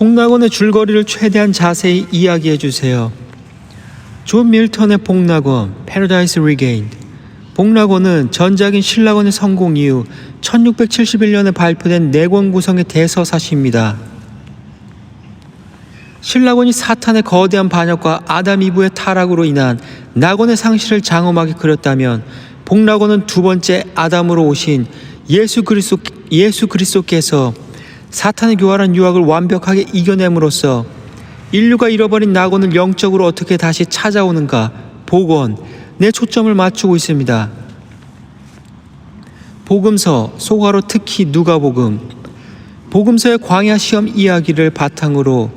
복락원의 줄거리를 최대한 자세히 이야기해 주세요. 존 밀턴의 복락원, Paradise Regained. 복락원은 전작인 신락원의 성공 이후 1671년에 발표된 4권 구성의 대서사시입니다. 신락원이 사탄의 거대한 반역과 아담 이브의 타락으로 인한 낙원의 상실을 장엄하게 그렸다면, 복락원은 두 번째 아담으로 오신 예수 그리스도께서 사탄의 교활한 유혹을 완벽하게 이겨냄으로써 인류가 잃어버린 낙원을 영적으로 어떻게 다시 찾아오는가 복원에 초점을 맞추고 있습니다. 복음서, 소가로 특히 누가복음, 복음서의 광야 시험 이야기를 바탕으로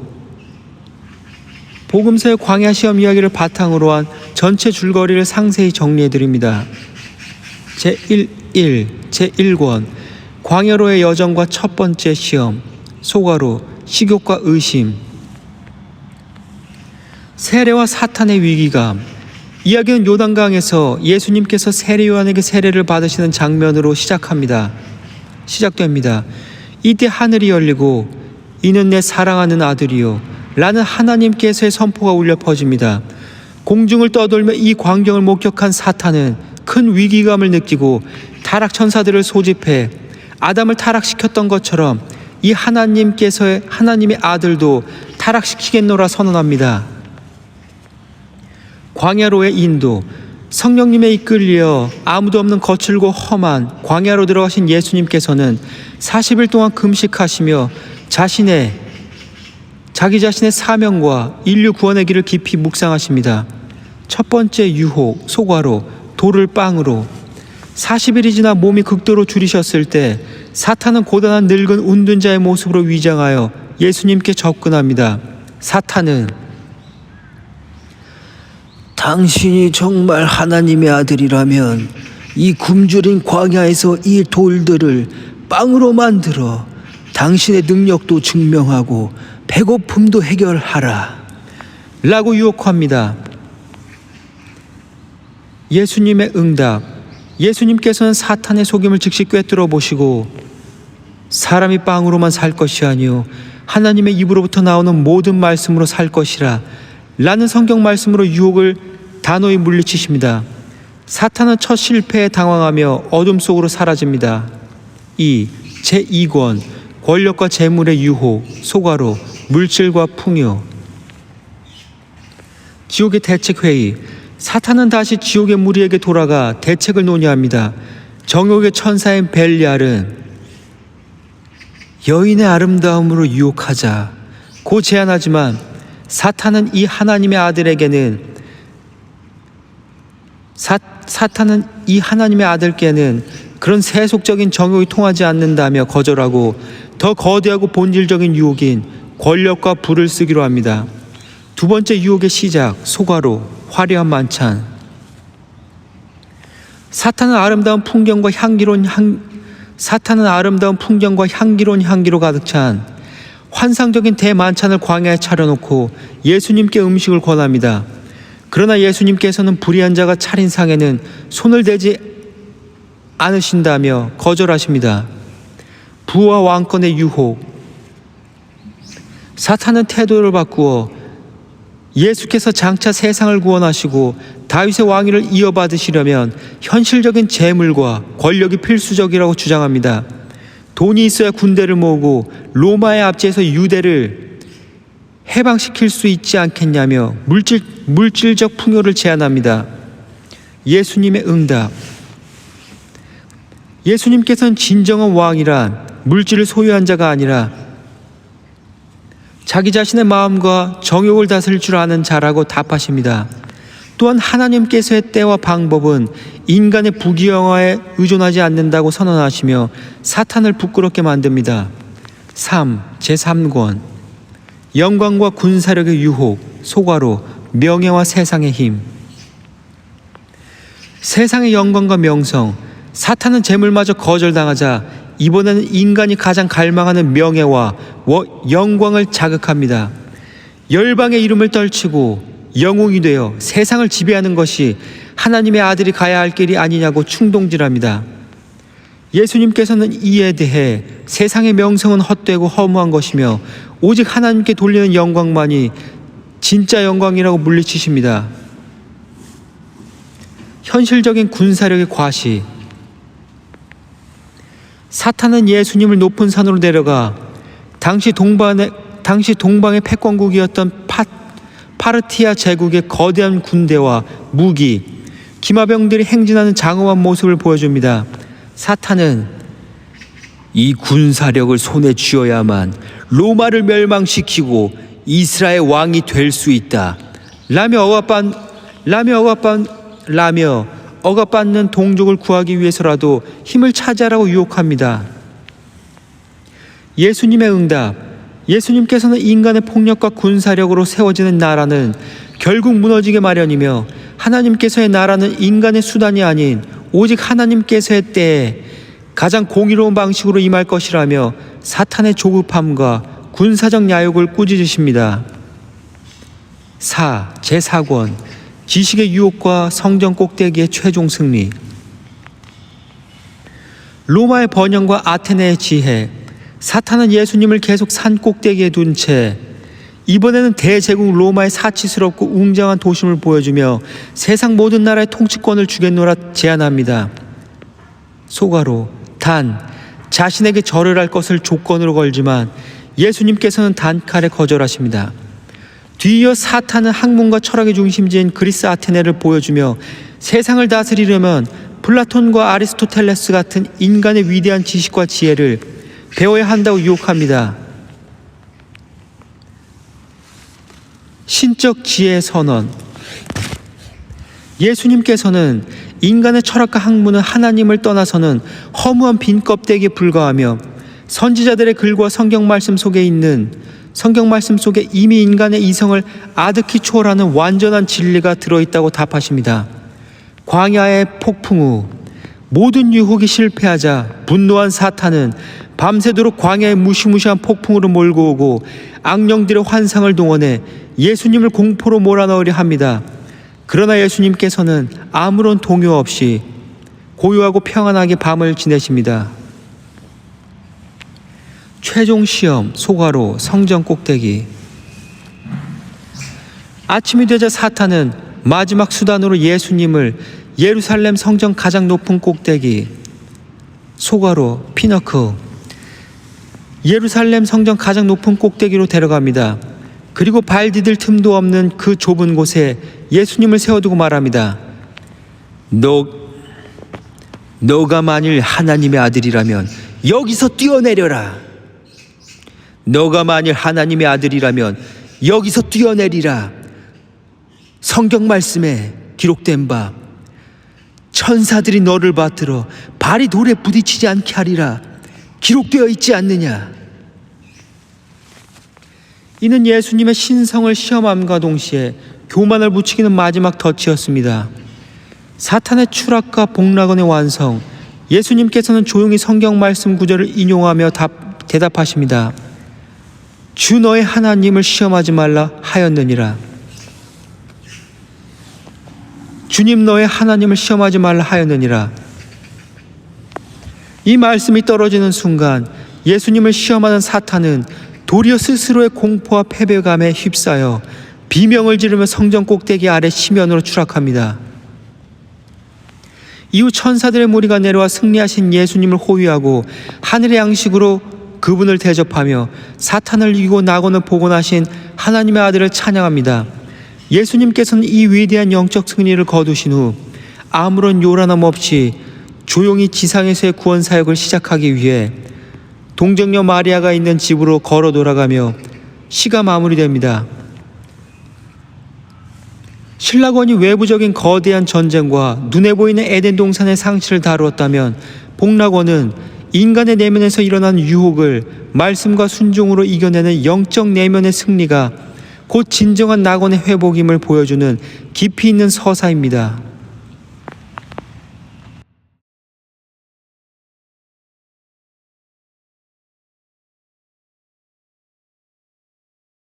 한 전체 줄거리를 상세히 정리해드립니다. 제1권 광야로의 여정과 첫 번째 시험, 소가로 식욕과 의심. 세례와 사탄의 위기감. 이야기는 요단강에서 예수님께서 세례 요한에게 세례를 받으시는 장면으로 시작됩니다. 이때 하늘이 열리고 이는 내 사랑하는 아들이요 라는 하나님께서의 선포가 울려 퍼집니다. 공중을 떠돌며 이 광경을 목격한 사탄은 큰 위기감을 느끼고 타락 천사들을 소집해 아담을 타락시켰던 것처럼 이 하나님의 아들도 타락시키겠노라 선언합니다. 광야로의 인도. 성령님에 이끌려 아무도 없는 거칠고 험한 광야로 들어가신 예수님께서는 40일 동안 금식하시며 자기 자신의 사명과 인류 구원의 길을 깊이 묵상하십니다. 첫 번째 유혹, 소가로, 돌을 빵으로. 40일이 지나 몸이 극도로 줄이셨을 때 사탄은 고단한 늙은 운둔자의 모습으로 위장하여 예수님께 접근합니다. 사탄은 당신이 정말 하나님의 아들이라면 이 굶주린 광야에서 이 돌들을 빵으로 만들어 당신의 능력도 증명하고 배고픔도 해결하라 라고 유혹합니다. 예수님의 응답. 예수님께서는 사탄의 속임을 즉시 꿰뚫어 보시고 사람이 빵으로만 살 것이 아니요 하나님의 입으로부터 나오는 모든 말씀으로 살 것이라 라는 성경 말씀으로 유혹을 단호히 물리치십니다. 사탄은 첫 실패에 당황하며 어둠 속으로 사라집니다. 제2권 권력과 재물의 유혹, 소가로, 물질과 풍요. 지옥의 대책회의. 사탄은 다시 지옥의 무리에게 돌아가 대책을 논의합니다. 정욕의 천사인 벨리알은 여인의 아름다움으로 유혹하자고 제안하지만, 사탄은 이 하나님의 아들께는 그런 세속적인 정욕이 통하지 않는다며 거절하고 더 거대하고 본질적인 유혹인 권력과 부를 쓰기로 합니다. 두 번째 유혹의 시작, 소가로, 화려한 만찬. 사탄은 아름다운 풍경과 향기로 가득 찬 환상적인 대만찬을 광야에 차려놓고 예수님께 음식을 권합니다. 그러나 예수님께서는 불의한 자가 차린 상에는 손을 대지 않으신다며 거절하십니다. 부와 왕권의 유혹. 사탄은 태도를 바꾸어 예수께서 장차 세상을 구원하시고 다윗의 왕위를 이어받으시려면 현실적인 재물과 권력이 필수적이라고 주장합니다. 돈이 있어야 군대를 모으고 로마의 압제에서 유대를 해방시킬 수 있지 않겠냐며 물질적 풍요를 제안합니다. 예수님의 응답. 예수님께서는 진정한 왕이란 물질을 소유한 자가 아니라 자기 자신의 마음과 정욕을 다스릴 줄 아는 자라고 답하십니다. 또한 하나님께서의 때와 방법은 인간의 부귀영화에 의존하지 않는다고 선언하시며 사탄을 부끄럽게 만듭니다. 제3권 영광과 군사력의 유혹, 소가로, 명예와 세상의 힘. 세상의 영광과 명성. 사탄은 재물마저 거절당하자 이번에는 인간이 가장 갈망하는 명예와 영광을 자극합니다. 열방의 이름을 떨치고 영웅이 되어 세상을 지배하는 것이 하나님의 아들이 가야 할 길이 아니냐고 충동질합니다. 예수님께서는 이에 대해 세상의 명성은 헛되고 허무한 것이며 오직 하나님께 돌리는 영광만이 진짜 영광이라고 물리치십니다. 현실적인 군사력의 과시. 사탄은 예수님을 높은 산으로 데려가 당시 동방의 패권국이었던 파르티아 제국의 거대한 군대와 무기, 기마병들이 행진하는 장엄한 모습을 보여줍니다. 사탄은 이 군사력을 손에 쥐어야만 로마를 멸망시키고 이스라엘 왕이 될 수 있다 라며 억압받는 동족을 구하기 위해서라도 힘을 차지하라고 유혹합니다. 예수님의 응답. 예수님께서는 인간의 폭력과 군사력으로 세워지는 나라는 결국 무너지게 마련이며 하나님께서의 나라는 인간의 수단이 아닌 오직 하나님께서의 때에 가장 공의로운 방식으로 임할 것이라며 사탄의 조급함과 군사적 야욕을 꾸짖으십니다. 제4권 지식의 유혹과 성전 꼭대기의 최종 승리. 로마의 번영과 아테네의 지혜. 사탄은 예수님을 계속 산 꼭대기에 둔 채 이번에는 대제국 로마의 사치스럽고 웅장한 도심을 보여주며 세상 모든 나라의 통치권을 주겠노라 제안합니다. 소가로 단 자신에게 절을 할 것을 조건으로 걸지만 예수님께서는 단칼에 거절하십니다. 뒤이어 사탄은 학문과 철학의 중심지인 그리스 아테네를 보여주며 세상을 다스리려면 플라톤과 아리스토텔레스 같은 인간의 위대한 지식과 지혜를 배워야 한다고 유혹합니다. 신적 지혜의 선언. 예수님께서는 인간의 철학과 학문은 하나님을 떠나서는 허무한 빈 껍데기에 불과하며 선지자들의 글과 성경 말씀 속에 이미 인간의 이성을 아득히 초월하는 완전한 진리가 들어있다고 답하십니다. 광야의 폭풍 후 모든 유혹이 실패하자 분노한 사탄은 밤새도록 광야의 무시무시한 폭풍으로 몰고 오고 악령들의 환상을 동원해 예수님을 공포로 몰아넣으려 합니다. 그러나 예수님께서는 아무런 동요 없이 고요하고 평안하게 밤을 지내십니다. 최종 시험, 소가로, 성전 꼭대기. 아침이 되자 사탄은 마지막 수단으로 예수님을 예루살렘 성전 가장 높은 꼭대기, 소가로, 피너클, 예루살렘 성전 가장 높은 꼭대기로 데려갑니다. 그리고 발 디딜 틈도 없는 그 좁은 곳에 예수님을 세워두고 말합니다. 너가 만일 하나님의 아들이라면 여기서 뛰어내려라. 너가 만일 하나님의 아들이라면 여기서 뛰어내리라. 성경 말씀에 기록된 바 천사들이 너를 받들어 발이 돌에 부딪히지 않게 하리라 기록되어 있지 않느냐. 이는 예수님의 신성을 시험함과 동시에 교만을 부추기는 마지막 덫이었습니다. 사탄의 추락과 복락원의 완성. 예수님께서는 조용히 성경 말씀 구절을 인용하며 대답하십니다. 주 너의 하나님을 시험하지 말라 하였느니라. 주님 너의 하나님을 시험하지 말라 하였느니라. 이 말씀이 떨어지는 순간 예수님을 시험하는 사탄은 도리어 스스로의 공포와 패배감에 휩싸여 비명을 지르며 성전 꼭대기 아래 심연으로 추락합니다. 이후 천사들의 무리가 내려와 승리하신 예수님을 호위하고 하늘의 양식으로 그분을 대접하며 사탄을 이기고 낙원을 복원하신 하나님의 아들을 찬양합니다. 예수님께서는 이 위대한 영적 승리를 거두신 후 아무런 요란함 없이 조용히 지상에서의 구원 사역을 시작하기 위해 동정녀 마리아가 있는 집으로 걸어 돌아가며 시가 마무리됩니다. 신라권이 외부적인 거대한 전쟁과 눈에 보이는 에덴 동산의 상실을 다루었다면 복락원은 인간의 내면에서 일어난 유혹을 말씀과 순종으로 이겨내는 영적 내면의 승리가 곧 진정한 낙원의 회복임을 보여주는 깊이 있는 서사입니다.